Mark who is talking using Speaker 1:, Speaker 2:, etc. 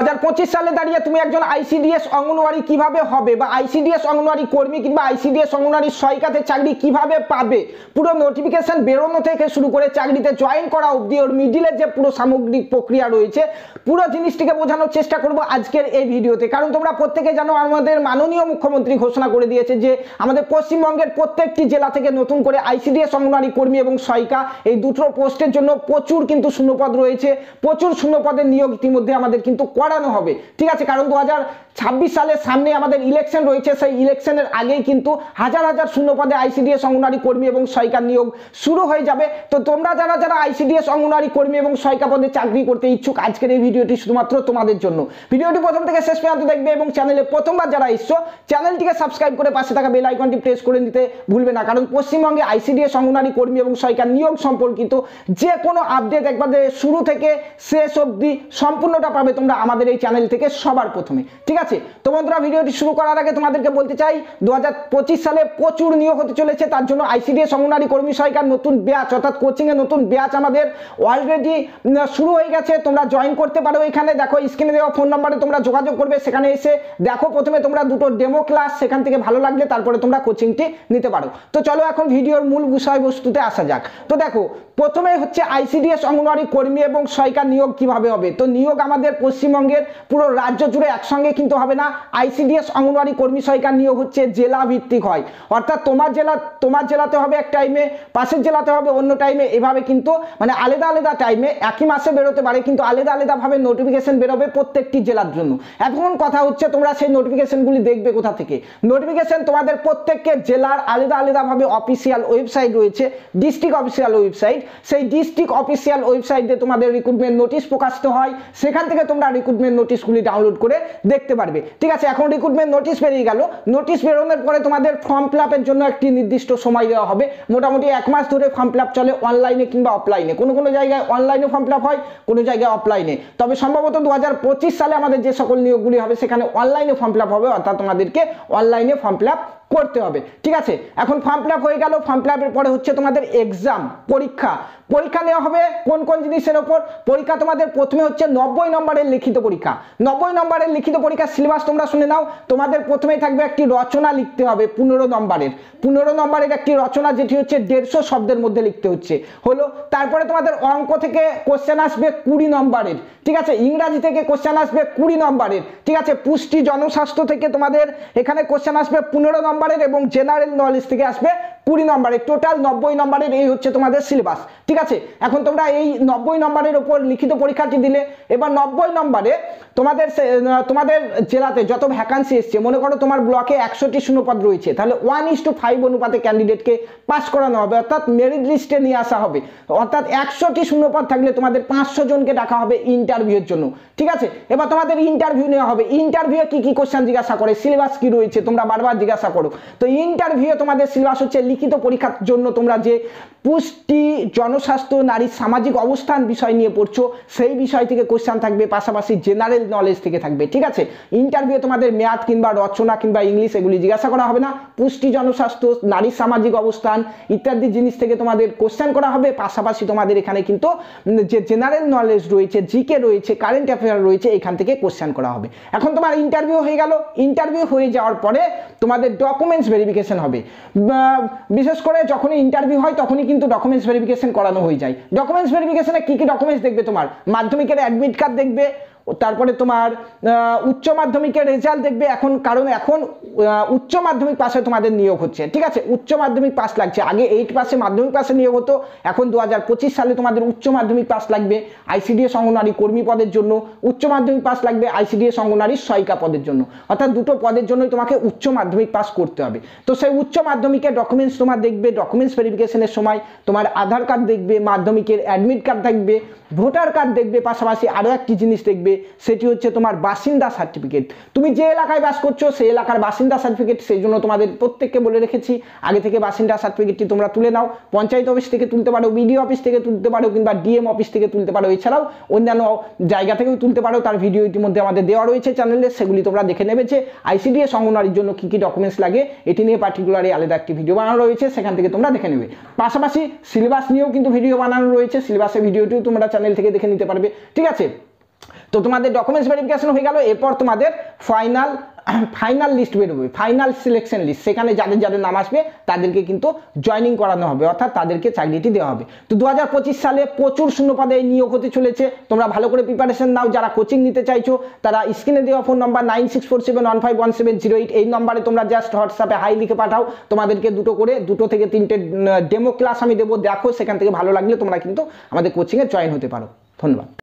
Speaker 1: 2025 সালে দাঁড়িয়ে তুমি একজন আইসিডিএস অঙ্গনওয়াড়ি কিভাবে হবে বা আইসিডিএস অঙ্গনওয়াড়ি কর্মী কিংবা আইসিডিএস অঙ্গনওয়াড়ি সহায়িকাতে চাকরি কিভাবে পাবে, পুরো নোটিফিকেশন বেরোনো থেকে শুরু করে চাকরিতে জয়েন করা অবধি ওর মিডিলের যে পুরো সামগ্রিক প্রক্রিয়া রয়েছে পুরো জিনিসটিকে বোঝানোর চেষ্টা করব আজকের এই ভিডিওতে। কারণ তোমরা প্রত্যেকে জানো আমাদের মাননীয় মুখ্যমন্ত্রী ঘোষণা করে দিয়েছে যে আমাদের পশ্চিমবঙ্গের প্রত্যেকটি জেলা থেকে নতুন করে আইসিডিএস অঙ্গনওয়াড়ি কর্মী এবং সহায়িকা এই দুটো পোস্টের জন্য প্রচুর কিন্তু শূন্যপদ রয়েছে, প্রচুর শূন্যপদের নিয়োগ ইতিমধ্যে আমাদের কিন্তু করানো হবে। ঠিক আছে, কারণ 2026 সালের সামনে আমাদের ইলেকশন রয়েছে, সেই ইলেকশনের আগেই কিন্তু হাজার হাজার শূন্যপদে আইসিডিএস অঙ্গনওয়াড়ি কর্মী এবং সহায়িকার নিয়োগ শুরু হয়ে যাবে। তো তোমরা যারা যারা আইসিডিএস অঙ্গনওয়াড়ি কর্মী এবং সহায়িকা পদে চাকরি করতে ইচ্ছুক, আজকের এই ভিডিওটি শুধুমাত্র তোমাদের জন্য। ভিডিওটি প্রথম থেকে শেষ পর্যন্ত দেখবে এবং চ্যানেলে প্রথমবার যারা এসছো চ্যানেলটিকে সাবস্ক্রাইব করে পাশে থাকা বেল আইকনটি প্রেস করে নিতে ভুলবে না। কারণ পশ্চিমবঙ্গে আইসিডিএস অঙ্গনওয়াড়ি কর্মী এবং সহায়িকার নিয়োগ সম্পর্কিত যে কোনো আপডেট একবারে শুরু থেকে শেষ অবধি সম্পূর্ণটা পাবে তোমরা আমাদের এই চ্যানেল থেকে সবার প্রথমে। ঠিক আছে, তো বন্ধুরা ভিডিওটি শুরু করার আগে তোমাদেরকে বলতে চাই 2025 সালে প্রচুর নিয়োগ হতে চলেছে। তার জন্য আইসিডিএস অঙ্গনওয়াড়ি কর্মী সহায়িকার নতুন ব্যাচ অর্থাৎ কোচিং এর নতুন ব্যাচ আমাদের অলরেডি শুরু হয়ে গেছে। তোমরা জয়েন করতে পারো। এখানে দেখো স্ক্রিনে দেওয়া ফোন নাম্বারে তোমরা যোগাযোগ করবে, সেখানে এসে দেখো প্রথমে তোমরা দুটো ডেমো ক্লাস, সেখান থেকে ভালো লাগলে তারপরে তোমরা কোচিংটি নিতে পারো। তো চলো এখন ভিডিওর মূল বিষয়বস্তুতে আসা যাক। তো দেখো প্রথমে হচ্ছে আইসিডিএস অঙ্গনওয়াড়ি কর্মী এবং সহায়িকার নিয়োগ কিভাবে হবে। তো নিয়োগ আমাদের পশ্চিমবঙ্গের পুরো রাজ্য জুড়ে একসঙ্গে কিন্তু হবে না। আইসিডিএস অঙ্গনওয়াড়ি কর্মী সহায়িকার নিয়োগ হচ্ছে জেলা ভিত্তিক হয়, অর্থাৎ তোমার জেলাতে হবে এক টাইমে, পাশের জেলাতে হবে অন্য টাইমে, এভাবে কিন্তু মানে আলাদা আলাদা টাইমে একই মাসে বেরোতে পারে, কিন্তু আলাদা আলাদাভাবে নোটিফিকেশন বেরোবে প্রত্যেকটি জেলার জন্য। এখন কথা হচ্ছে তোমরা সেই নোটিফিকেশনগুলি দেখবে কোথা থেকে। নোটিফিকেশন তোমাদের প্রত্যেককে জেলার আলাদা আলাদাভাবে অফিসিয়াল ওয়েবসাইট রয়েছে, ডিস্ট্রিক্ট অফিসিয়াল ওয়েবসাইট। সেই ডিস্ট্রিক্ট অফিসিয়াল ওয়েবসাইটে তোমাদের রিক্রুটমেন্ট নোটিশ প্রকাশিত হয়, সেখান থেকে তোমরা রিক্রুটমেন্ট নোটিশগুলি ডাউনলোড করে দেখতে পারবে। ঠিক আছে, এখন রিক্রুটমেন্ট নোটিশ বেরিয়ে গেল। নোটিশ বেরোনোর পরে তোমাদের ফর্ম ফিল আপের জন্য একটি নির্দিষ্ট সময় দেওয়া হবে। মোটামুটি এক মাস ধরে ফর্ম ফিল আপ চলে, অনলাইনে কিংবা অফলাইনে। কোনো কোনো জায়গায় অনলাইনে ফর্ম ফিল আপ হয়, কোনো জায়গায় অফলাইনে। তবে সম্ভবত 2025 সালে আমাদের যে সকল নিয়োগগুলি হবে সেখানে অনলাইনে ফর্ম ফিল আপ হবে, অর্থাৎ তোমাদেরকে অনলাইনে ফর্ম ফিল আপ করতে হবে। ঠিক আছে, এখন ফর্ম ফিল আপ হয়ে গেল। ফর্ম ফিল আপের পরে হচ্ছে তোমাদের এক্সাম, পরীক্ষা নেওয়া হবে। কোন কোন জিনিসের উপর পরীক্ষা? তোমাদের প্রথমে হচ্ছে 90 নম্বরের লিখিত পরীক্ষা। 90 নম্বরের লিখিত পরীক্ষার সিলেবাস তোমরা শুনে নাও। তোমাদের প্রথমেই থাকবে একটি রচনা লিখতে হবে 15 নম্বরের একটি রচনা, যেটি হচ্ছে 150 শব্দের মধ্যে লিখতে হলো। তারপরে তোমাদের অঙ্ক থেকে কোশ্চেন আসবে 20 নম্বরের। ঠিক আছে, ইংরাজি থেকে কোশ্চেন আসবে 20 নম্বরের। ঠিক আছে, পুষ্টি জনস্বাস্থ্য থেকে তোমাদের এখানে কোশ্চেন আসবে 15 নম্বরের এবং জেনারেল নলেজ থেকে আসবে 20 নম্বরের। টোটাল 90 নম্বরের এই হচ্ছে তোমাদের সিলেবাস। ঠিক আছে, এখন তোমরা এই 90 নম্বরের উপর লিখিত পরীক্ষাটি দিলে। এবার 90 নম্বরে তোমাদের জেলাতে যত ভ্যাকান্সি এসছে, মনে করো তোমার ব্লকে 100টি শূন্যপদ রয়েছে, তাহলে 1:5 অনুপাতে ক্যান্ডিডেটকে পাস করানো হবে, অর্থাৎ মেরিট লিস্টে নিয়ে আসা হবে। অর্থাৎ 100টি শূন্যপদ থাকলে তোমাদের 500 জনকে ডাকা হবে ইন্টারভিউর জন্য। ঠিক আছে, এবার তোমাদের ইন্টারভিউ নেওয়া হবে। ইন্টারভিউয়ে কি কি কোশ্চেন জিজ্ঞাসা করে, সিলেবাস কি রয়েছে তোমরা বারবার জিজ্ঞাসা করো। তো ইন্টারভিউয়ে তোমাদের সিলেবাস হচ্ছে লিখিত পরীক্ষার জন্য তোমরা যে পুষ্টি জনস্বাস্থ্য নারীর সামাজিক অবস্থান বিষয় নিয়ে পড়ছো সেই বিষয় থেকে কোশ্চেন থাকবে, পাশাপাশি জেনারেল নলেজ থেকে থাকবে। ঠিক আছে, ইন্টারভিউ তোমাদের ম্যাথ কিংবা রচনা কিংবা ইংলিশ এগুলি জিজ্ঞাসা করা হবে না। পুষ্টি জনস্বাস্থ্য নারীর সামাজিক অবস্থান ইত্যাদি জিনিস থেকে তোমাদের কোশ্চেন করা হবে। পাশাপাশি তোমাদের এখানে কিন্তু যে জেনারেল নলেজ রয়েছে, জিকে রয়েছে, কারেন্ট অ্যাফেয়ার রয়েছে, এখান থেকে কোশ্চেন করা হবে। এখন তোমার ইন্টারভিউ হয়ে গেল। ইন্টারভিউ হয়ে যাওয়ার পরে তোমাদের ডকুমেন্টস ভেরিফিকেশন হবে। বিশেষ করে যখনই ইন্টারভিউ হয় তখনই কিন্তু ডকুমেন্টস ভেরিফিকেশন করানো হয়ে যায়। ডকুমেন্টস ভেরিফিকেশনে কি কি ডকুমেন্টস দেখবে? তোমার মাধ্যমিকের অ্যাডমিট কার্ড দেখবে, তারপরে তোমার উচ্চ মাধ্যমিকের রেজাল্ট দেখবে। কারণ এখন উচ্চ মাধ্যমিক পাশে তোমাদের নিয়োগ হচ্ছে। ঠিক আছে, উচ্চ মাধ্যমিক পাস লাগছে। আগে 8 পাসে মাধ্যমিক পাশে নিয়োগ হতো, এখন 2025 সালে তোমাদের উচ্চ মাধ্যমিক পাস লাগবে আইসিডিএস অঙ্গনওয়াড়ি কর্মী পদের জন্য, উচ্চ মাধ্যমিক পাস লাগবে আইসিডিএস অঙ্গনওয়াড়ি সহায়িকা পদের জন্য। অর্থাৎ দুটো পদের জন্যই তোমাকে উচ্চ মাধ্যমিক পাস করতে হবে। তো সেই উচ্চ মাধ্যমিকের ডকুমেন্টস তোমার দেখবে। ডকুমেন্টস ভেরিফিকেশনের সময় তোমার আধার কার্ড দেখবে, মাধ্যমিকের অ্যাডমিট কার্ড দেখবে, ভোটার কার্ড দেখবে, পাশাপাশি আরও একটি জিনিস দেখবে, সেটি হচ্ছে তোমার বাসিন্দা সার্টিফিকেট। তুমি যে এলাকায় বাস করছো সেই এলাকার বাসিন্দা সার্টিফিকেট। সেই জন্য তোমাদের প্রত্যেককে বলে রেখেছি আগে থেকে বাসিন্দা সার্টিফিকেটটি তোমরা তুলে নাও। পঞ্চায়েত অফিস থেকে তুলতে পারো, বিডিও অফিস থেকে তুলতে পারো, কিংবা ডিএম অফিস থেকে তুলতে পারো। এছাড়াও অন্যান্য জায়গা থেকেও তুলতে পারো। তার ভিডিও ইতিমধ্যে আমাদের দেওয়া রয়েছে চ্যানেলে, সেগুলি তোমরা দেখে নেবে যে আইসিডিএস অঙ্গনওয়াড়ির জন্য কি কি ডকুমেন্টস লাগে এটি নিয়ে পার্টিকুলারলি আলাদা একটি ভিডিও বানানো রয়েছে, সেখান থেকে তোমরা দেখে নেবে। পাশাপাশি সিলেবাস নিয়েও কিন্তু ভিডিও বানানো রয়েছে, সিলেবাসের ভিডিওটিও তোমরা চ্যানেল থেকে দেখে নিতে পারবে। ঠিক আছে, তো তোমাদের ডকুমেন্টস ভেরিফিকেশন হয়ে গেল, এরপর তোমাদের ফাইনাল লিস্ট বেরোবে, ফাইনাল সিলেকশন লিস্ট, সেখানে যাদের যাদের নাম আসবে তাদেরকে কিন্তু জয়েনিং করানো হবে, অর্থাৎ তাদেরকে চাকরিটি দেওয়া হবে। তো 2025 সালে প্রচুর শূন্যপদে নিয়োগ হতে চলেছে, তোমরা ভালো করে প্রিপারেশন নাও। যারা কোচিং নিতে চাইছো তারা স্ক্রিনে দেওয়া ফোন নাম্বার 9647151708 এই নম্বরে তোমরা জাস্ট হোয়াটসঅ্যাপে হাই লিখে পাঠাও, তোমাদেরকে দুটো থেকে তিনটে ডেমো ক্লাস আমি দেবো, দেখো, সেখান থেকে ভালো লাগলে তোমরা কিন্তু আমাদের কোচিংয়ে জয়েন হতে পারো। ধন্যবাদ।